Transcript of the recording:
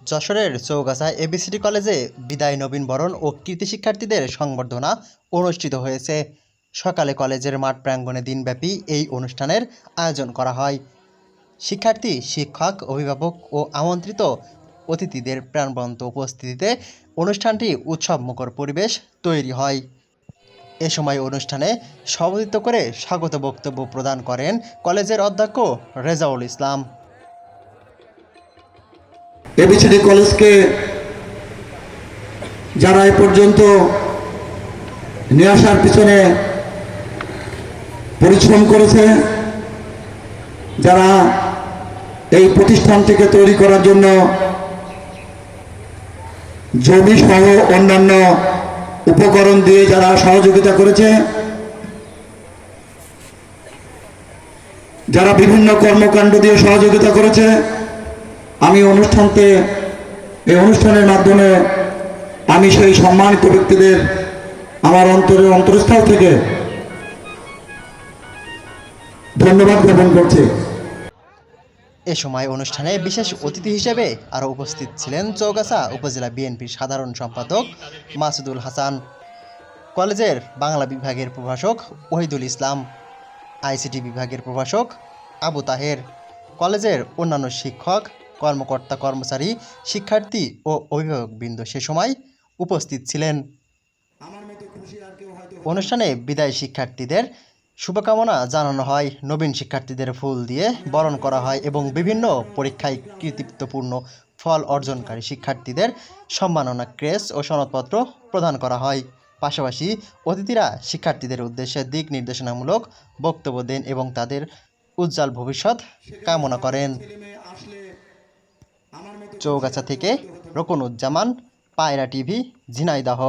যশোরের চৌগাছা এবিসিডি কলেজে বিদায় নবীনবরণ ও কৃতি শিক্ষার্থীদের সংবর্ধনা অনুষ্ঠিত হয়েছে। সকালে কলেজের মাঠ প্রাঙ্গণে দিনব্যাপী এই অনুষ্ঠানের আয়োজন করা হয়। শিক্ষার্থী, শিক্ষক, অভিভাবক ও আমন্ত্রিত অতিথিদের প্রাণবন্ত উপস্থিতিতে অনুষ্ঠানটি উৎসবমুখর পরিবেশ তৈরি হয়। এ সময় অনুষ্ঠানে সভাপতিত্ব করে স্বাগত বক্তব্য প্রদান করেন কলেজের অধ্যক্ষ রেজাউল ইসলাম। এবিসিডি কলেজকে যারা এ পর্যন্ত নিয়ে আসার পিছনে পরিশ্রম করেছে, যারা এই প্রতিষ্ঠানটিকে তৈরি করার জন্য জমি সহ অন্যান্য উপকরণ দিয়ে যারা সহযোগিতা করেছে, যারা বিভিন্ন কর্মকাণ্ড দিয়ে সহযোগিতা করেছে, আমি এই অনুষ্ঠানের মাধ্যমে আমি সেই সম্মানিত ব্যক্তিদের আমার অন্তরস্থল থেকে ধন্যবাদ জ্ঞাপন করছি। এ সময় অনুষ্ঠানে বিশেষ অতিথি হিসেবে আরও উপস্থিত ছিলেন চৌগাছা উপজেলা বিএনপির সাধারণ সম্পাদক মাসুদুল হাসান, কলেজের বাংলা বিভাগের প্রভাষক ওহিদুল ইসলাম, আইসিটি বিভাগের প্রভাষক আবু তাহের, কলেজের অন্যান্য শিক্ষক, কর্মকর্তা, কর্মচারী, শিক্ষার্থী ও অভিভাবকবৃন্দ সে সময় উপস্থিত ছিলেন। অনুষ্ঠানে বিদায়ী শিক্ষার্থীদের শুভকামনা জানানো হয়, নবীন শিক্ষার্থীদের ফুল দিয়ে বরণ করা হয় এবং বিভিন্ন পরীক্ষায় কৃতিত্বপূর্ণ ফল অর্জনকারী শিক্ষার্থীদের সম্মাননা ক্রেস্ট ও সনদপত্র প্রদান করা হয়। পাশাপাশি অতিথিরা শিক্ষার্থীদের উদ্দেশ্যে দিক নির্দেশনামূলক বক্তব্য দেন এবং তাদের উজ্জ্বল ভবিষ্যৎ কামনা করেন। চৌগাছা থেকে রকুনুজ্জামান, পায়রা টিভি, ঝিনাইদহ।